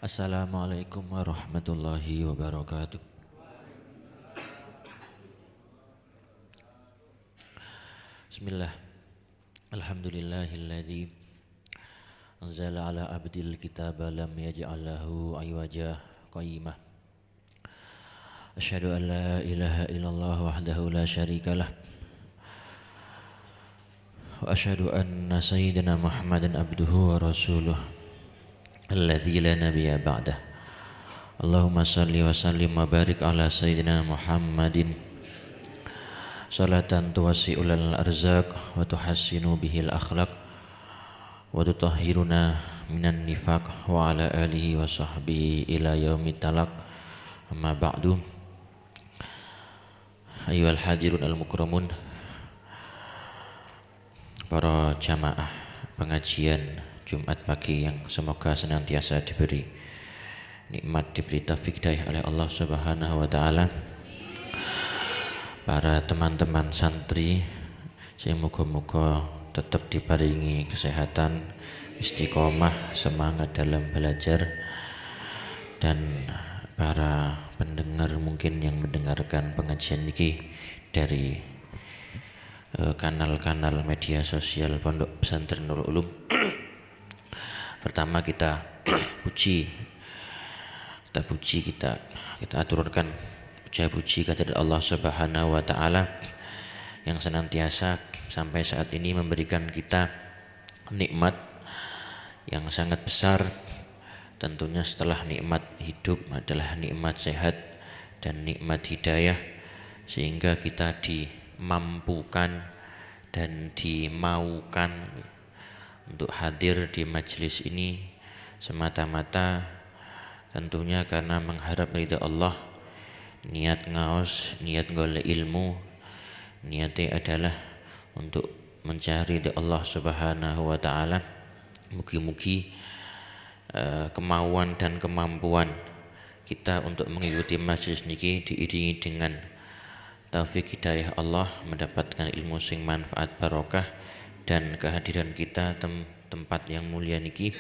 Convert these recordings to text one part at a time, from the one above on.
Assalamualaikum warahmatullahi wabarakatuh. Bismillah. Alhamdulillahilladzi anzala ala abdil kitaba lam yaj'al lahu iwaja qayyimah. Asyhadu an la ilaha illallah wahdahu la syarikalah. Wa asyhadu anna sayyidina Muhammadan abduhu wa rasuluh alladzi la nabiyya ba'dah. Allahumma salli wa sallim wa barik ala sayyidina Muhammadin salatan tuwasi'ul arzaq wa tuhassinu bihil akhlaq wa tutahhiruna minan nifaq wa ala alihi wa sahbihi ila yaumit talaq. Amma ba'du. Ayyuhal hadirun al-mukramun, para jamaah pengajian Jumat pagi yang semoga senantiasa diberi nikmat, diberi taufik hidayah oleh Allah Subhanahu wa taala. Para teman-teman santri yang moga-moga tetap diparingi kesehatan, istiqomah, semangat dalam belajar, dan para pendengar mungkin yang mendengarkan pengajian ini dari kanal-kanal media sosial Pondok Pesantren Nurul Ulum. Pertama kita puji, kita aturkan puja-puji kepada Allah Subhanahu wa taala yang senantiasa sampai saat ini memberikan kita nikmat yang sangat besar. Tentunya setelah nikmat hidup adalah nikmat sehat dan nikmat hidayah, sehingga kita dimampukan dan dimaukan untuk hadir di majelis ini semata-mata tentunya karena mengharap ridha Allah. Niat ngaos, niat golek ilmu, niatnya adalah untuk mencari ridha Allah Subhanahu wa taala. Mugi-mugi kemauan dan kemampuan kita untuk mengikuti majelis niki diiringi dengan taufik hidayah Allah, mendapatkan ilmu sing manfaat barokah, dan kehadiran kita tempat yang mulia niki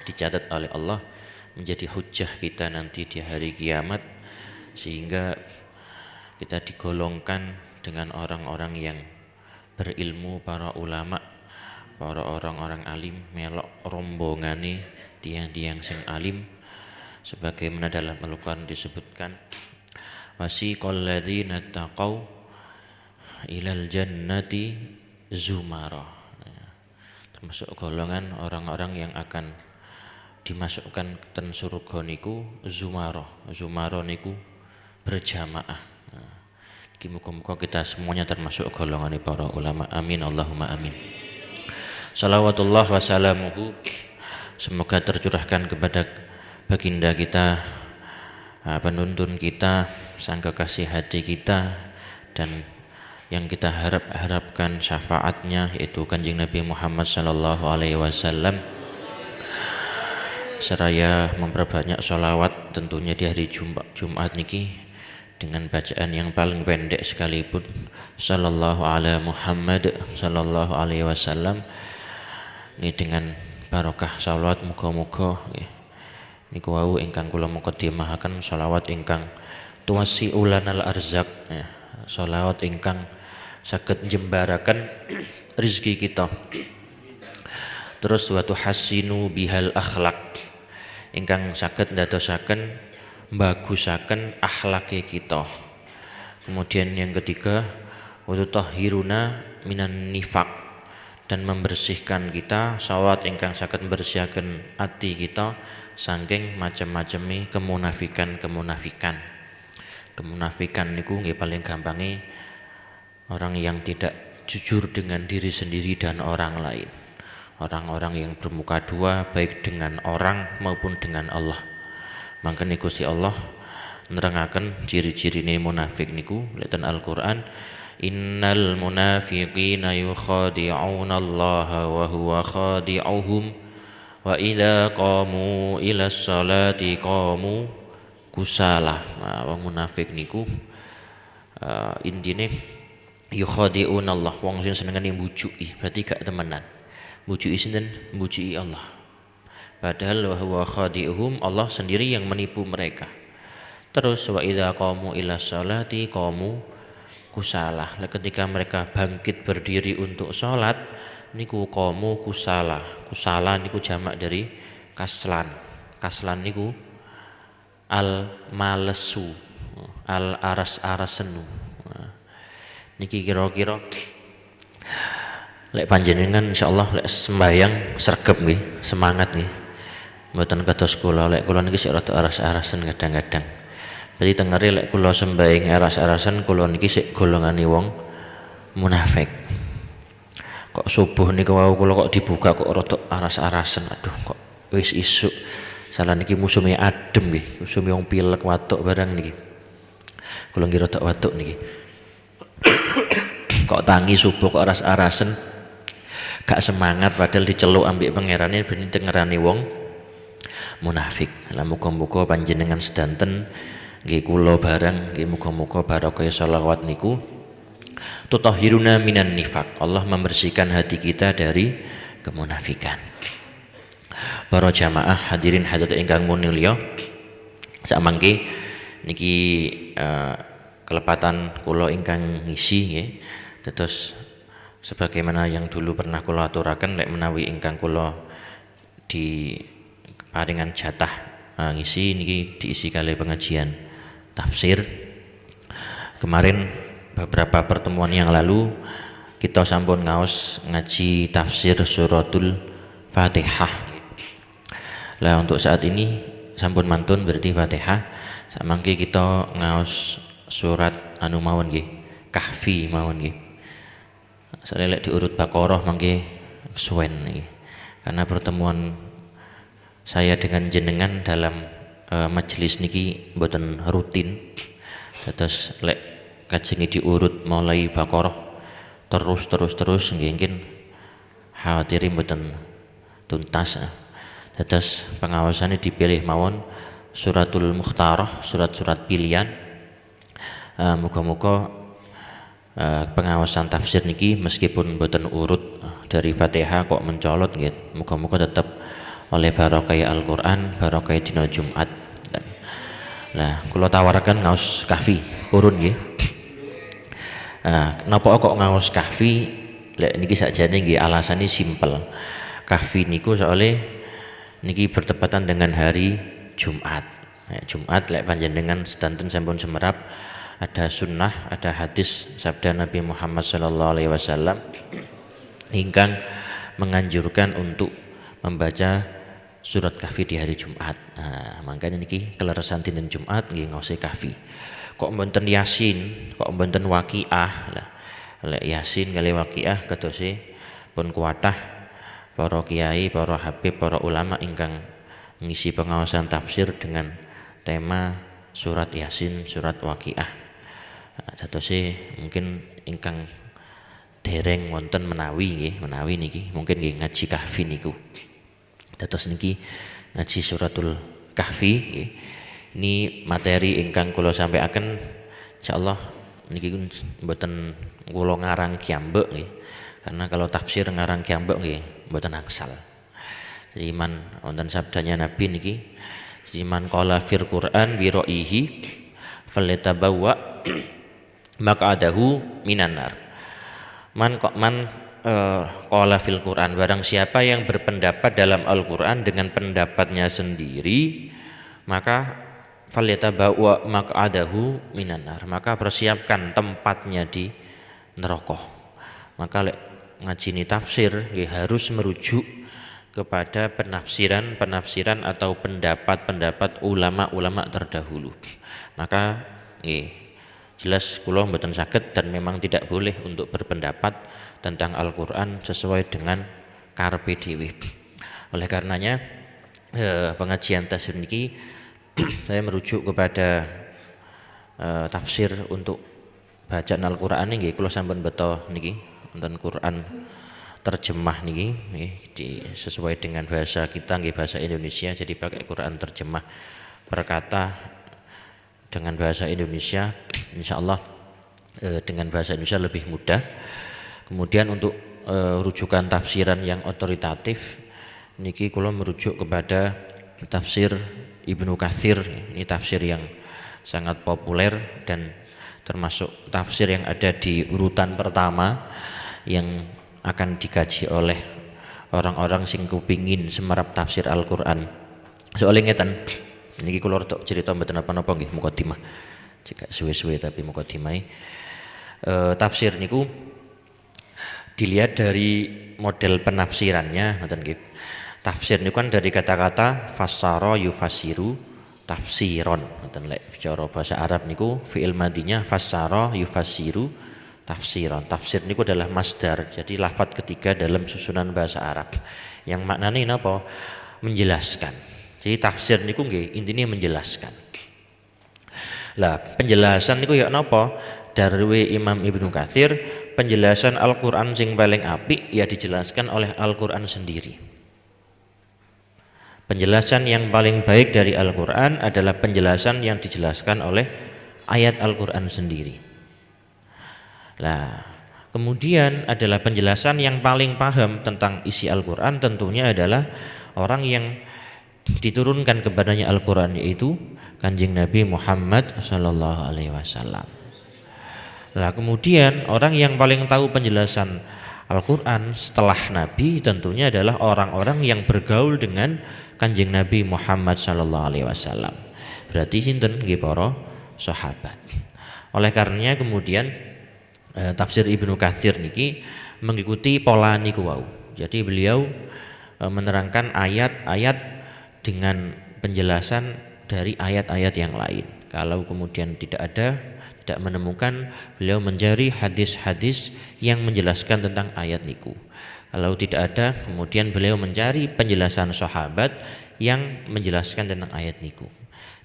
dicatat oleh Allah menjadi hujjah kita nanti di hari kiamat, sehingga kita digolongkan dengan orang-orang yang berilmu, para ulama, para orang-orang alim, melok rombongane tiang-tiang sing alim, sebagaimana dalam Al-Qur'an disebutkan wasiqal ladzina taqau ilal jannati zumara, termasuk golongan orang-orang yang akan dimasukkan ke surga niku zumara niku berjamaah. Muga-muga kita semuanya termasuk golongan para ulama. Amin Allahumma amin. Salawatullah wa salamuhu semoga tercurahkan kepada baginda kita, penuntun kita, sang kekasih hati kita, dan yang kita harapkan syafaatnya, yaitu Kanjeng Nabi Muhammad sallallahu alaihi wasallam. Seraya memperbanyak sholawat tentunya di hari Jumat niki dengan bacaan yang paling pendek sekalipun, sallallahu ala Muhammad sallallahu alaihi wasallam. Ini dengan barokah sholawat muga-muga niku wau ingkang kula mukadimahaken sholawat ingkang tuwasi'ulanal arzaq, sholawat ingkang saged njembaraken rezeki kita. Terus wa tuhassinu bihal akhlaq, ingkang saged ndadosaken bagusaken akhlake kita. Kemudian yang ketiga wa tutahhiruna minan nifaq, dan membersihkan kita, sholawat ingkang saged membersihkan hati kita saking macam-macam kemunafikan. Kemunafikan niku nggih paling gampange orang yang tidak jujur dengan diri sendiri dan orang lain. Orang-orang yang bermuka dua baik dengan orang maupun dengan Allah. Mangken niku si Allah nerangaken ciri-cirine munafik niku leten Al-Qur'an, innal munafiqina yukhadi'una Allah wa huwa khadi'uhum wa idza qamu ila sholati qamu kusala. Wong munafik niku intine yukhadi'una Allah, wong sing senengane mbujuki, berarti gak temenan. Mbujuki sinten? Mbujuki Allah. padahal wa huwa khadi'uhum, Allah sendiri yang menipu mereka. Terus wa idza qamu ila sholati qamu kusalah. Ketika mereka bangkit berdiri untuk sholat niku qamu kusalah. Kusala niku jamak dari kaslan. Kaslan niku al malesu, al aras-arasenu. Niki kira-kira lek panjenengan insyaallah lek sembayang sregep nggih, semangat nggih. Mboten kados kula, lek kula niki sik rada aras-arasen kadang-kadang. Jadi tengeri lek kula sembahyang aras-arasen, kula niki sik golongane wong munafik. Kok subuh niku wau kula kok dibuka kok rada aras-arasen. Aduh kok wis isuk. Salah niki musume adem nggih, musume wong pilek watuk barang niki. Kula ngira rada watuk niki. Kok tangi subuh kok aras-arasen. Gak semangat padahal diceluk ambek pangerane ben tengerane wong munafik. Lah muga-muga panjenengan sedanten nggih kula bareng nggih muga-muga barokah sholawat niku tutahhiruna minan nifaq. Allah membersihkan hati kita dari kemunafikan. Para jamaah hadirin hadirat ingkang mulya, samangke niki kelepatan kula ingkang ngisi nggih. Terus sebagaimana yang dulu pernah kula aturaken lek menawi ingkang kula di paringan jatah ngisi niki diisi kali pengajian tafsir. Kemarin beberapa pertemuan yang lalu kita sampun ngaos ngaji tafsir suratul Fatihah. Lah untuk saat ini sampun mantun berarti Fatihah. Samangke kita ngaos surat anu mawon nggih, Kahfi mawon nggih. Selelek diurut Baqarah mangke kesuwen nggih. Karena pertemuan saya dengan jenengan dalam majelis niki mboten rutin. Terus lek kajenge diurut mulai Baqarah terus nggih mungkin khawatir mboten tuntas. Terus pengawasannya dipilih mawon suratul Mukhtarah, surat-surat pilihan. Muga-muga pengawasan tafsir niki meskipun mboten urut dari Fatihah kok mencolot nggih. Muga-muga tetap oleh barokah Al-Qur'an, barokah dina Jumat. Lah kula tawarkan ngaos Kahfi urun nggih. Napa kok ngaos Kahfi? Lek niki sakjane nggih alasane simpel. Kahfi niku soalnya niki bertepatan dengan hari Jumat. Jumat lek panjenengan sedanten sampun semerap ada sunnah, ada hadis sabda Nabi Muhammad SAW ingkang menganjurkan untuk membaca surat Kahfi di hari Jumat. Makanya niki keleresan dinten Jumat nggih ngose Kahfi. Kok mboten Yasin, kok mboten Waqiah. Lah lek Yasin kali Waqiah kadose pun kuatah para kiai, para habib, para ulama ingkang ngisi pengawasan tafsir dengan tema surat Yasin, surat Waqiah. Satose mungkin ingkang dereng wonten menawi niki mungkin nggih ngaji Kahfi niku. Dados niki ngaji suratul Kahfi nggih. Ini materi ingkang kula sampaiaken insyaallah niki mboten kula ngarang kiambek nggih. Karena kalau tafsir ngarang kiambek nggih mboten angsal. Jadi man wonten sabdanya Nabi niki, "Man qala fil Qur'an bi ra'yihi falyatabawwa maq'adahu minan nar." Man qala fil Qur'an, barang siapa yang berpendapat dalam Al-Qur'an dengan pendapatnya sendiri, maka falyatabawwa maq'adahu minan nar, maka persiapkan tempatnya di neraka. Maka lek ngaji tafsir nggih harus merujuk kepada penafsiran atau pendapat ulama-ulama terdahulu. Maka nggih jelas kula mboten saged dan memang tidak boleh untuk berpendapat tentang Al-Qur'an sesuai dengan karepe dhewe. Oleh karenanya pengajian tafsir niki saya merujuk kepada tafsir untuk bacaan Al-Qur'an nggih kula sampun beto niki wonten Qur'an terjemah niki sesuai dengan bahasa kita nggih bahasa Indonesia, jadi pakai Quran terjemah berkata dengan bahasa Indonesia, insyaallah dengan bahasa Indonesia lebih mudah. Kemudian untuk rujukan tafsiran yang otoritatif niki kula merujuk kepada tafsir Ibnu Katsir. Ini tafsir yang sangat populer dan termasuk tafsir yang ada di urutan pertama yang akan dikaji oleh orang-orang sing kepingin semerap tafsir Al-Qur'an. Soalnya ngeten, niki kula rada cerita mboten apa-apa nggih mukadimah. Jika suwe-suwe tapi mukadimah tafsir niku dilihat dari model penafsirannya ngoten nggih. Tafsir niku kan dari kata-kata fassara yufassiru tafsiron. Ngoten lek cara bahasa Arab niku fi'il madinya fassara yufassiru tafsiron. Tafsir niku adalah masdar. Jadi lafadz ketiga dalam susunan bahasa Arab. Yang maknanya napa? Menjelaskan. Jadi tafsir niku nggih intine menjelaskan. Lah, penjelasan niku ya napa? Darwe Imam Ibnu Katsir, penjelasan Al-Qur'an sing paling apik ya dijelaskan oleh Al-Qur'an sendiri. Penjelasan yang paling baik dari Al-Qur'an adalah penjelasan yang dijelaskan oleh ayat Al-Qur'an sendiri. Lah, kemudian adalah penjelasan yang paling paham tentang isi Al-Qur'an tentunya adalah orang yang diturunkan kepadanya Al-Qur'an, yaitu Kanjeng Nabi Muhammad sallallahu alaihi wasallam. Lah, kemudian orang yang paling tahu penjelasan Al-Qur'an setelah Nabi tentunya adalah orang-orang yang bergaul dengan Kanjeng Nabi Muhammad sallallahu alaihi wasallam. Berarti sinten nggih para sahabat. Oleh karenanya kemudian tafsir Ibnu Katsir niki mengikuti pola niku wau. Jadi beliau menerangkan ayat-ayat dengan penjelasan dari ayat-ayat yang lain. Kalau kemudian tidak menemukan, beliau mencari hadis-hadis yang menjelaskan tentang ayat niku. Kalau tidak ada, kemudian beliau mencari penjelasan sahabat yang menjelaskan tentang ayat niku.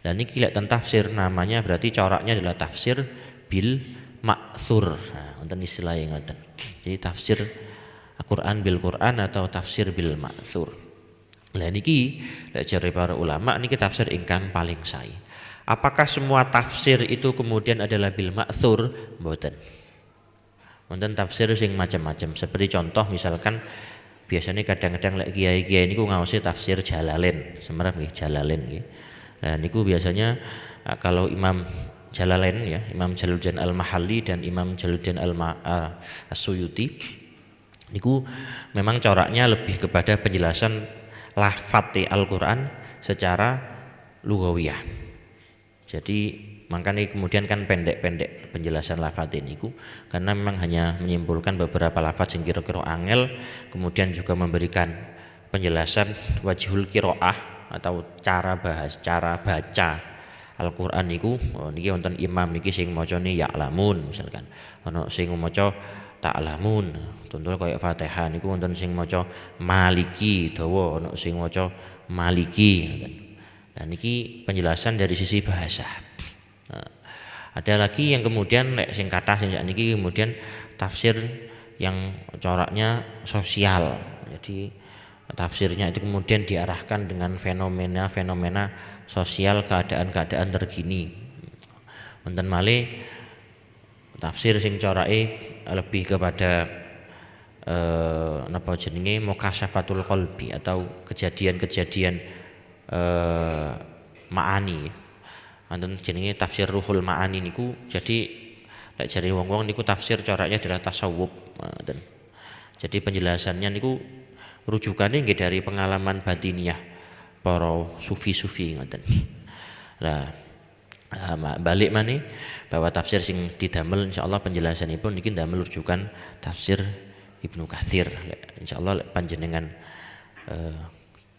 Dan niki lek tafsir namanya berarti coraknya adalah tafsir bil ma'tsur. Nah, wonten istilahnya ngoten. Jadi tafsir Al-Qur'an bil Qur'an atau tafsir bil ma'tsur. Lah niki lek jare para ulama niki tafsir ingkang paling sae. Apakah semua tafsir itu kemudian adalah bil ma'tsur? Mboten. Wonten tafsir sing macam-macam. Seperti contoh misalkan biasanya kadang-kadang lek kiai-kiai niku ngaosi tafsir Jalalain, semerap nggih Jalalain nggih. Nah niku biasanya kalau Imam Jalalain ya, Imam Jalaluddin Al-Mahalli dan Imam Jalaluddin As-Suyuti niku memang coraknya lebih kepada penjelasan lafadz Al-Qur'an secara lugawiyah. Jadi makanya kemudian kan pendek-pendek penjelasan lafadz niku karena memang hanya menyimpulkan beberapa lafadz yang kira-kira angel, kemudian juga memberikan penjelasan wajhul qiraah atau cara baca Al-Qur'an niku. Niki wonten imam niki sing macane ya'lamun misalkan. Ana sing maca ta'lamun. Contoh kaya Fatihah niku wonten sing maca maliki dawa, ana sing maca maliki. Dan niki penjelasan dari sisi bahasa. Nah, ada lagi yang kemudian sing kathah sing niki kemudian tafsir yang coraknya sosial. Jadi tafsirnya itu kemudian diarahkan dengan fenomena-fenomena sosial, keadaan-keadaan terkini. Wonten malih tafsir sing corake lebih kepada napa jenenge mukasyafatul qalbi atau kejadian-kejadian ma'ani. Wonten jenenge tafsir Ruhul Ma'ani niku. Jadi lek jare wong-wong niku tafsir coraknya adalah tasawuf. Jadi penjelasannya niku rujukannya nggih dari pengalaman batiniah para sufi-sufi ngoten. Lah balik maneh bahwa tafsir sing didamel insyaallah penjelasanipun niki ndamel rujukan tafsir Ibnu Katsir. Insyaallah panjenengan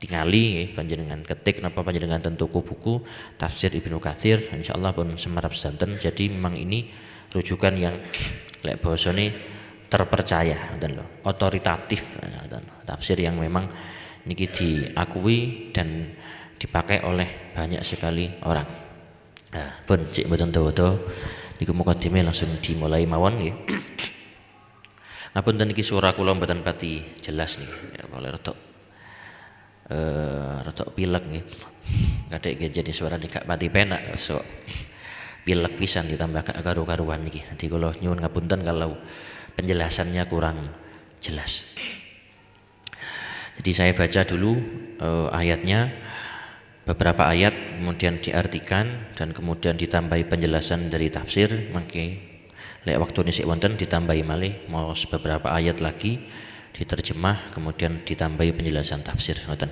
tingali panjenengan ketik napa panjenengan tentuku buku tafsir Ibnu Katsir insyaallah pun semerap sedanten. Jadi memang ini rujukan yang lek basane terpercaya ngoten lho, otoritatif ngoten. Tafsir yang memang niki diakui dan dipakai oleh banyak sekali orang. Nah, pun cek mboten dawa-dawa niku mukadimah langsung dimulai mawon nggih. Ngapunten niki suara kula mboten pati jelas niki. Ya boleh rada pilek nggih. Kadek jadi suara gak pati penak so pilek pisan ditambah gak karu-karuan niki. Dadi kula nyuwun ngapunten kalau penjelasannya kurang jelas. Jadi saya baca dulu ayatnya, beberapa ayat, kemudian diartikan dan kemudian ditambahi penjelasan dari tafsir. Mangke lek waktu ini sik wonten ditambahi malih mau beberapa ayat lagi diterjemah, kemudian ditambahi penjelasan tafsir ngoten.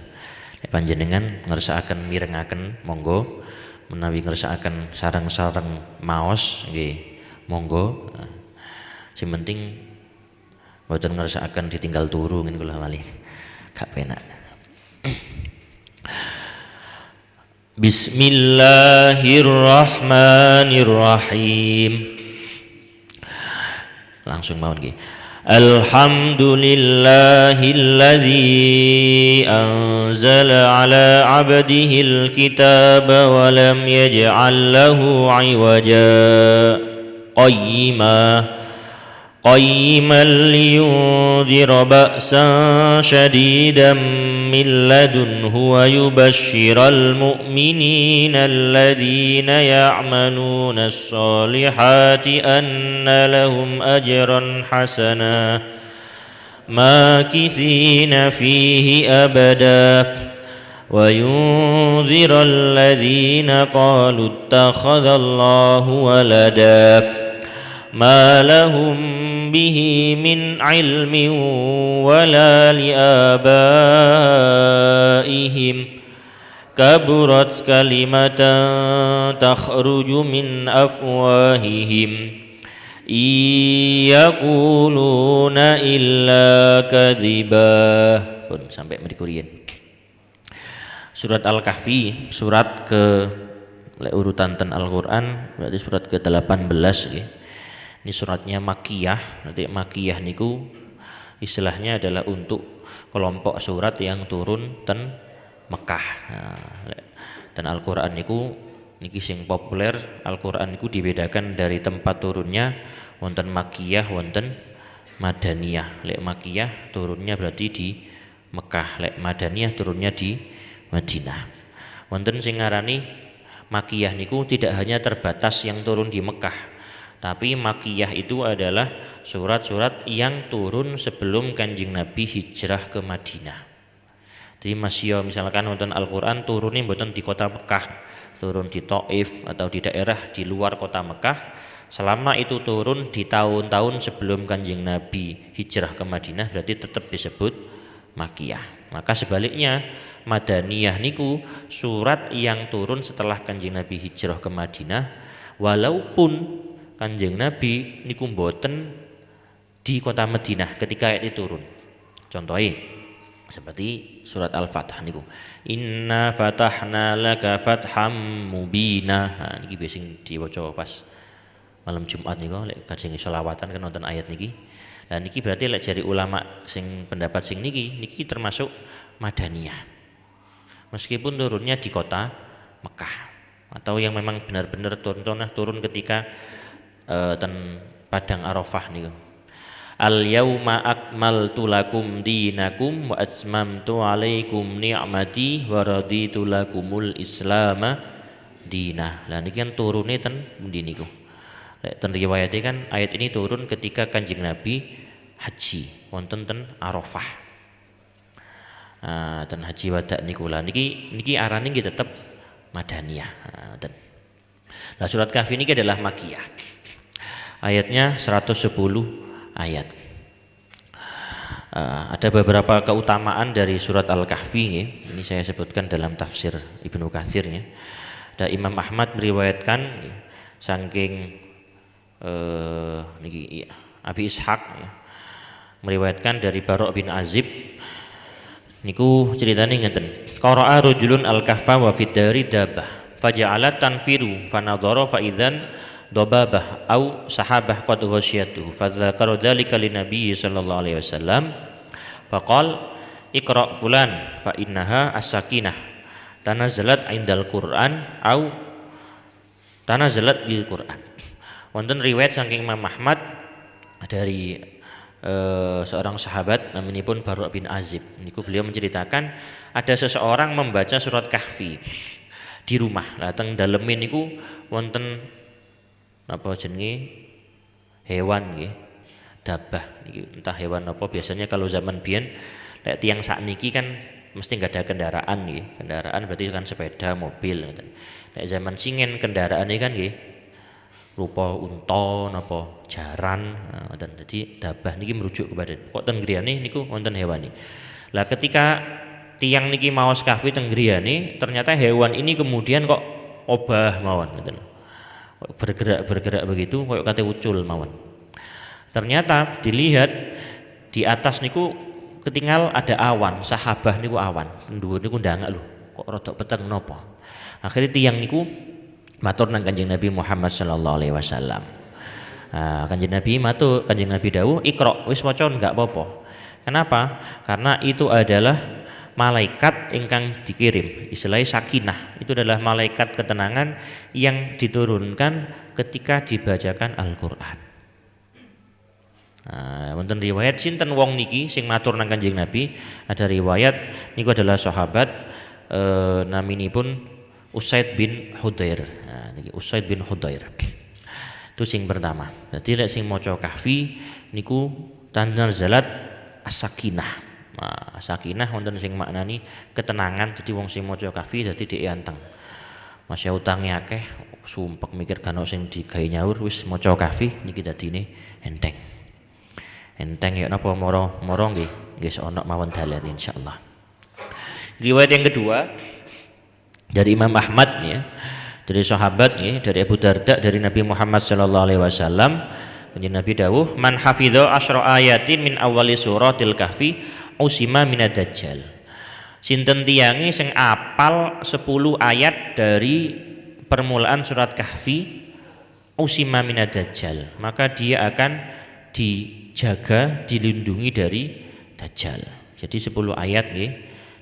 Lek panjenengan ngersakaken mirengaken monggo, menawi ngersakaken sareng-sareng maos nggih monggo. Sing penting mboten ngersakaken ditinggal turu ngene kula malih. Gak penak. Bismillahirrahmanirrahim. Langsung mawon nggih. Alhamdulillahilladzi anzala ala 'abdihil kitaba wa lam yaj'al lahu 'iwaja قيما لينذر بأسا شديدا من لدنه ويبشر المؤمنين الذين يعملون الصالحات أن لهم أجرا حسنا ماكثين فيه أبدا وينذر الذين قالوا اتخذ الله ولدا ما لهم به من علم ولا لآبائهم كبرت كلمة تخرج من أفواههم إن يقولون إلا كذبا. Sampai merikurian. Surat Al-Kahfi, surat ke urutan Al-Qur'an berarti surat ke-18 ya. Ini suratnya Makkiyah. Nanti Makkiyah niku istilahnya adalah untuk kelompok surat yang turun ten Mekah. Dan Al-Qur'an niku niki sing populer, Al-Qur'an niku dibedakan dari tempat turunnya, wonten Makkiyah, wonten Madaniyah. Lek Makkiyah turunnya berarti di Mekah, lek Madaniyah turunnya di Madinah. Wonten sing ngarani Makkiyah niku tidak hanya terbatas yang turun di Mekah, tapi Makkiyah itu adalah surat-surat yang turun sebelum Kanjeng Nabi hijrah ke Madinah. Jadi masih misalkan wonten Al-Qur'an turunnya mboten di kota Mekah, turun di Thaif atau di daerah di luar kota Mekah. Selama itu turun di tahun-tahun sebelum Kanjeng Nabi hijrah ke Madinah berarti tetap disebut Makkiyah. Maka sebaliknya Madaniyah niku surat yang turun setelah Kanjeng Nabi hijrah ke Madinah, walaupun Kanjeng Nabi niku mboten di kota Madinah ketika ayat itu turun. Contohnya seperti surat Al-Fatah niku. Inna fatahna laka fatham mubina. Nah, niki biasing diwaca pas malam Jumat niku lek kajeng selawatan kan nonton ayat niki. Lah niki berarti lek jari ulama sing pendapat sing niki termasuk Madaniyah. Meskipun turunnya di kota Mekah atau yang memang benar-benar turun ketika ten padang Arafah niku. Al yauma akmaltu lakum dinakum wa atmamtu alaikum ni'mati wa raditu lakumul islama dinah. Lah niki kan turune ten pundi niku. Lek ten riwayate kan ayat ini turun ketika Kanjeng Nabi haji wonten ten Arafah. Ten haji wada niku lah niki arane nggih tetep Madaniyah. Lah surat Kahfi niki adalah Makkiyah. Ayatnya 110 ayat. Ada beberapa keutamaan dari surat Al-Kahfi ya. Ini saya sebutkan dalam tafsir Ibnu Katsir ya. Ada Imam Ahmad meriwayatkan ya, saking niki Abi Ishaq ya, meriwayatkan dari Barok bin Azib niku ceritane ngeten. Qara'a rajulun al-kahfa wa fid dari dabah faja'alat tanfiru fanadhara fa idzan dobabah au sahabah qad ghasyatuhu fadzakara dzalika linnabi sallallahu alaihi wasallam faqal iqra fulan fa innaha as-sakinah tanazzalat indal Qur'an au tanazzalat bil Qur'an. Wonten riwayat saking Imam Ahmad dari seorang sahabat namanipun Barok bin Azib. Niku beliau menceritakan ada seseorang membaca surat Kahfi di rumah. Lah teng daleme niku wonten apa jenenge hewan nggih, dabah niki entah hewan apa, biasanya kalau zaman biyen Lek tiyang sakniki kan mesti nggak ada kendaraan nggih. Kendaraan berarti kan sepeda, mobil ngoten. Lek zaman singen kendaraan ini kan nggih rupa unta napa jaran ngoten. Dadi dabah niki merujuk kepada kok ten griyane niku wonten hewani. Lah ketika tiang niki maos kahfi teng griyane ternyata hewan ini kemudian kok obah mawon ngoten. Kok bergerak begitu kok kate ucul mawon. Ternyata dilihat di atas niku ketinggal ada awan, sahabah niku awan. Dhuwur niku ndangak lho, kok rodok peteng napa. Akhirnya tiang niku matur nang Kanjeng Nabi Muhammad sallallahu alaihi wasallam. Kanjeng Nabi matur, Kanjeng Nabi dawuh, "Iqra, wis maca enggak apa-apa." Kenapa? Karena itu adalah malaikat ingkang dikirim, istilahnya sakinah. Itu adalah malaikat ketenangan yang diturunkan ketika dibacakan Al-Qur'an. Wonten riwayat sinten wong niki sing matur nang Kanjeng Nabi, ada riwayat niku adalah sahabat naminipun Usaid bin Hudair. Niki Usaid bin Hudair. Itu sing pertama. Dadi lek sing maca kahfi niku tanzalat as-sakinah. Sakinah wonten sing maknani ketenangan. Jadi wong sing maca kahfi dadi dhek anteng. Masya utange akeh, sumpek mikir kan sing digawe nyaur wis maca kahfi niki dadine enteng. Enteng ya napa moro nggih ana mawon dalan insyaallah. Riwayat yang kedua dari Imam Ahmad ya, dari sahabat ya, dari Abu Darda dari Nabi Muhammad sallallahu alaihi wasallam, kanjeng Nabi dawuh, "Man hafidha asyra ayatin min awali suratil kahfi usima minad dajjal." Sinten tiyange sing apal 10 ayat dari permulaan surat kahfi usima minad dajjal, maka dia akan dijaga, dilindungi dari dajjal. Jadi 10 ayat nggih.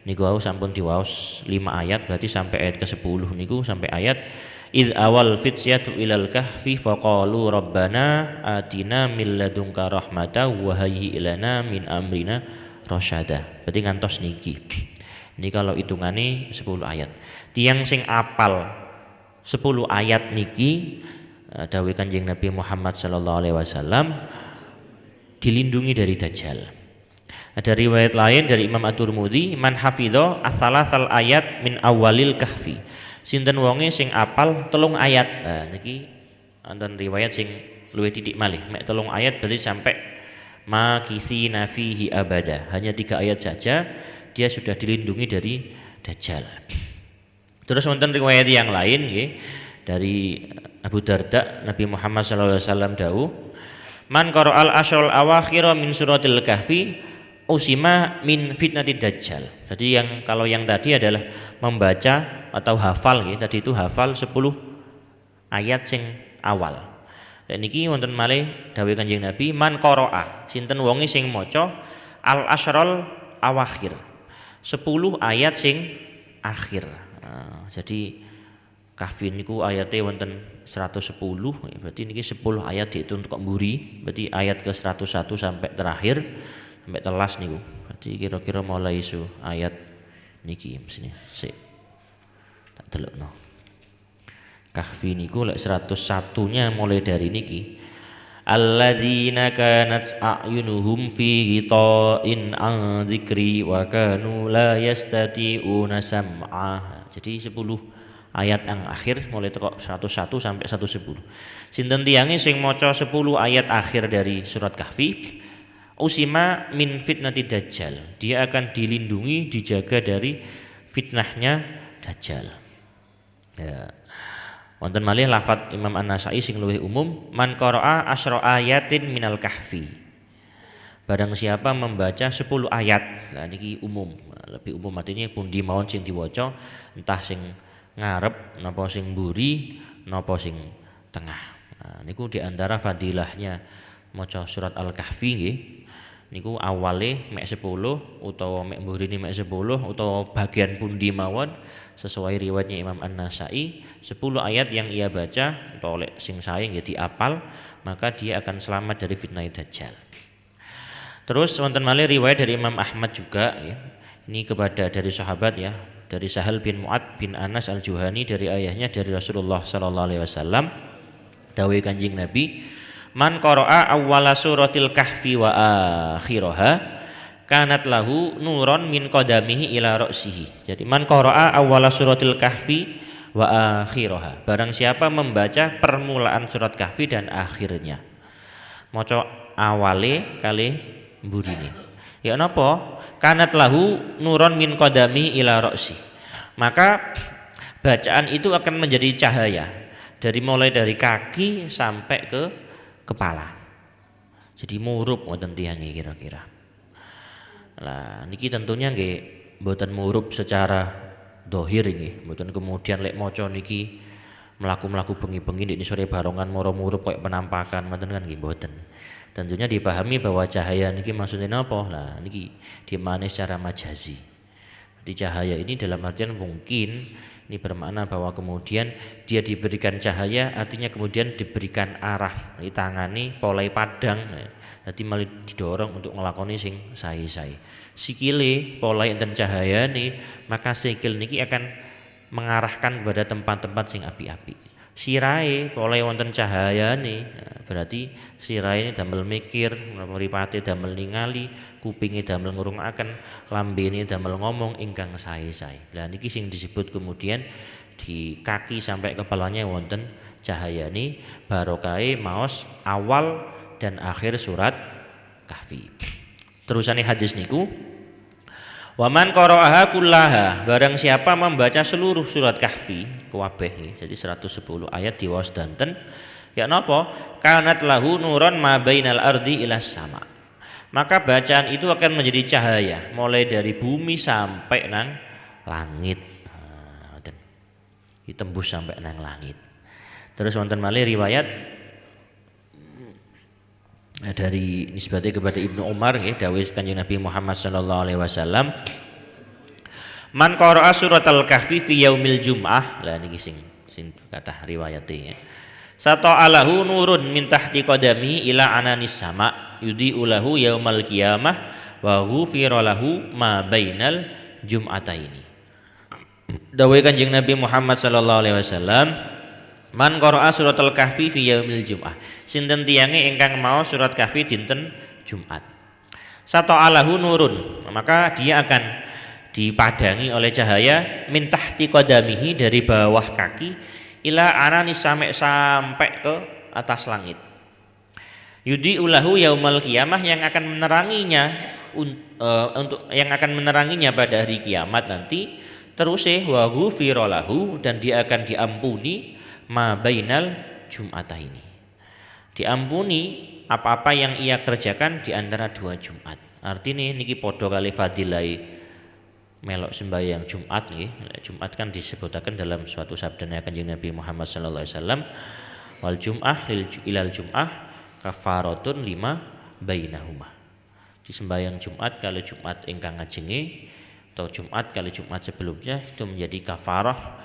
Niku wau sampun diwaos 5 ayat, berarti sampai ayat ke-10 niku sampai ayat id awal fityatu ilal kahfi faqalu rabbana atina min ladunka rahmata wa hayyi lana min amrina rasyada. Berarti ngantos niki. Ini kalau hitungane 10 ayat. Tiang sing apal 10 ayat niki dawuh Kanjeng Nabi Muhammad sallallahu alaihi wasallam dilindungi dari dajjal. Ada riwayat lain dari Imam At-Tirmidzi, man hafidho as-salasal ayat min awalil kahfi. Sinten wonge sing apal 3 ayat. Nah niki wonten riwayat sing luwih titik malih, mek 3 ayat berarti sampai makisina fihi abada. Hanya 3 ayat saja dia sudah dilindungi dari dajjal. Terus wonten riwayat yang lain nggih dari Abu Darda, Nabi Muhammad sallallahu alaihi wasallam dawuh, man qara'al asyrul awakhir min suratil kahfi usima min fitnatid dajjal. Jadi kalau yang tadi adalah membaca atau hafal ya, tadi itu hafal 10 ayat sing awal. Dan niki wonten malih dawuh Kanjeng Nabi, man qara'a, sinten wonge sing maca al asyrul awakhir, 10 ayat sing akhir. Jadi kahfi niku ayate wonten 110, ya, berarti niki 10 ayat dihitung kok mburi, berarti ayat ke 101 sampai terakhir sampai telas niku. Berarti kira-kira mulai isu ayat niki sini. Sik. Tak delokno. Kahfi niku lek 101-nya mulai dari niki. Alladzina kanat a'yunuhum fi ghita'in an dzikri wa kanu la yastati'una sam'a. Jadi 10 ayat yang akhir mulai teko 101 sampai 110. Sinten tiyange sing maca 10 ayat akhir dari surat kahfi usima min fitnati dajjal, dia akan dilindungi, dijaga dari fitnahnya dajjal. Ya. Wonten malih lafadz Imam An-Nasa'i sing luwih umum, man qara'a asyra ayatin minal kahfi. Barang siapa membaca 10 ayat. Nah niki umum, lebih umum artinya pundi mawon sing diwaca, entah sing ngarep napa sing mburi napa sing tengah. Nah, niku di antara fadilahnya maca surat Al-Kahfi nggih. Niku awale mek 10 utawa mek mburine mek 10 utawa bagian pundi mawon sesuai riwayatnya Imam An-Nasa'i, 10 ayat yang ia baca atau oleh sing sae nggih diapal, maka dia akan selamat dari fitnah dajjal. Terus wonten malih riwayat dari Imam Ahmad juga ya. Ini kepada dari sahabat ya, dari Sahal bin Mu'ad bin Anas Al-Juhani dari ayahnya dari Rasulullah sallallahu alaihi wasallam dawuh Kanjeng Nabi, man qara'a awwala suratil kahfi wa akhiraha kanat lahu nuron min qadamihi ila ra'sihi. Jadi man qara'a awwala suratil kahfi wa akhiraha. Barang siapa membaca permulaan surat kahfi dan akhirnya. Maca awale kali mburine. Ya napa? Kanat lahu nuron min qadamihi ila ra'si. Maka bacaan itu akan menjadi cahaya mulai dari kaki sampai ke kepala. Jadi murup wonten tiyange kira-kira. Lah niki tentunya nggih mboten murup secara dohir nggih, mboten kemudian lek maca niki mlaku-mlaku bengi-bengi ndek sore barongan moro murup koyo penampakan mboten kan nggih mboten. Tentunya dipahami bahwa cahaya niki maksudnya napa? Lah niki dimane secara majazi. Di cahaya ini dalam artian mungkin ini bermakna bahwa kemudian dia diberikan cahaya, artinya kemudian diberikan arah, di tangani polai padang, jadi malah didorong untuk ngelakoni sing sae-sae. Sikile polai enten cahaya nih, maka sikil niki akan mengarahkan kepada tempat-tempat sing api-api. Sirai polai wonten cahaya nih, berarti sirai ini damel mikir, mripate damel ningali, kupinge damel ngrungokaken, lambene damel ngomong ingkang sae-sae. Lah niki sing disebut kemudian di kaki sampai kepalanya wonten cahaya nih, barokahe maos awal dan akhir surat kahfi. Terusane hadis niku, waman qara'aha kullaha, barang siapa membaca seluruh surat kahfi kuwabeh, jadi 110 ayat diwaos danten, ya napa? Kanat lahu nuron ma bainal ardi ilas sama. Maka bacaan itu akan menjadi cahaya mulai dari bumi sampai nang langit. Ditembus sampai nang langit. Terus wonten malih riwayat dari nisbatnya kepada Ibnu Umar nggih, dawuh Kanjeng Nabi Muhammad sallallahu alaihi wasallam, man qara'a suratal kahfi fi yaumil jum'ah. Lah niki sing kathah riwayate. Sata'alahu nurun min tahti qadami ila ananis sama yudi'u lahu yaumal qiyamah wa ghufira lahu ma bainal jum'ataini. Dawuh Kanjeng Nabi Muhammad sallallahu alaihi wasallam, man qara'a suratal kahfi fi yaumil jum'ah, sinten tiyange ingkang maos surat kahfi dinten Jumat. Sata'alahu nurun, maka dia akan dipadangi oleh cahaya min tahti qadamihi, dari bawah kaki, ila ananis sampai ke atas langit. Yudi'u lahu yaumal qiyamah, yang akan meneranginya untuk yang akan meneranginya pada hari kiamat nanti. Terus wa ghufira lahu, dan dia akan diampuni ma bainal jum'ataini, diampuni apa-apa yang ia kerjakan di antara dua Jumat. Artinya niki padha kali fadilai melok sembahyang Jumat nggih. Jumat kan disebutaken dalam suatu sabdanya Kanjeng Nabi Muhammad sallallahu alaihi wasallam, wal jum'ah ilal jum'ah kafaratun lima bainahuma. Di sembahyang Jumat kali Jumat ingkang ngajenge atau Jumat kali Jumat sebelumnya itu menjadi kafarah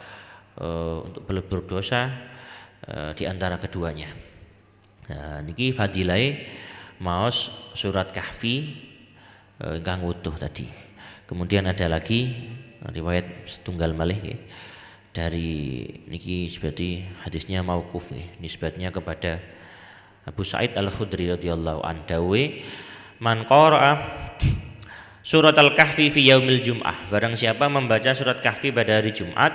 untuk berdosa di antara keduanya. Nah, niki fadilai maos surat kahfi ingkang utuh tadi. Kemudian ada lagi riwayat setunggal malih dari niki seperti hadisnya mauquf nisbatnya kepada Abu Sa'id Al-Khudri radhiyallahu anhu, man qara'a surat al-kahfi fi yaumil jum'ah, barang siapa membaca surat kahfi pada hari Jumat,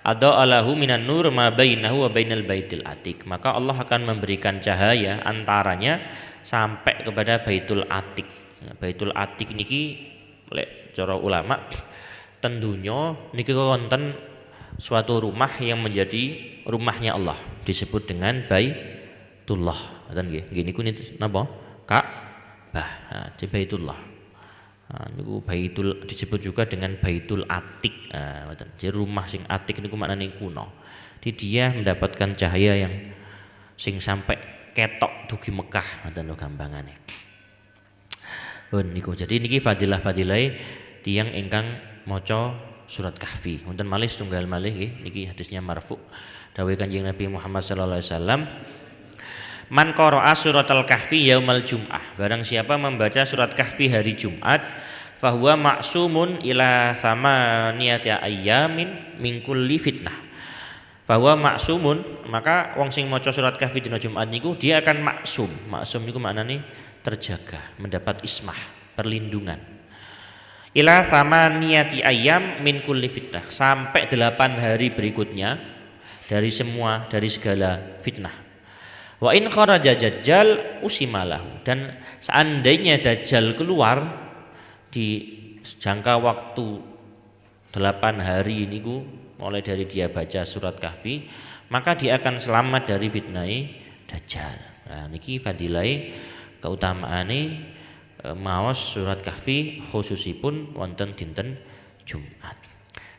ada'alahu minan nur ma bainahu wa bainal baitil atiq, maka Allah akan memberikan cahaya antaranya sampai kepada Baitul Atiq. Baitul Atiq niki lek cara ulama ten donya niki wonten suatu rumah yang menjadi rumahnya Allah, disebut dengan Baitullah. Ngoten nggih. Nggih niku napa? Ka'bah. Di Baitullah. Niku Baitul disebut juga dengan Baitul Atiq. Jadi rumah sing Atiq niku maknane kuno. Jadi dia mendapatkan cahaya yang sing sampai ketok dugi Mekah, ngoten lho gampangane. Niku jadi niki fadilah-fadilah tiyang ingkang maca surat kahfi. Wonten malih setunggal malih nggih, niki hadisnya marfu. Dawuh Kanjeng Nabi Muhammad sallallahu alaihi wasallam, man qara'a suratal kahfi yaumal jum'ah, barang siapa membaca surat kahfi hari Jumat, fahuwa ma'sumun ila samaniyati ayyamin min kulli fitnah. Fahuwa ma'sumun, maka wong sing maca surat kahfi dina Jumat niku dia akan maksum. Maksum niku maknane terjaga, mendapat ismah, perlindungan. ila thamaniyati ayyam min kulli fitnah, sampai 8 hari berikutnya dari segala fitnah. Wa in kharaja dajjal usimalahu, dan seandainya dajjal keluar di jangka waktu 8 hari ini mulai dari dia baca surat Kahfi, maka dia akan selamat dari fitnah dajjal. Nah niki fadilai keutamaane maos surat Kahfi khususipun wonten dinten Jumat.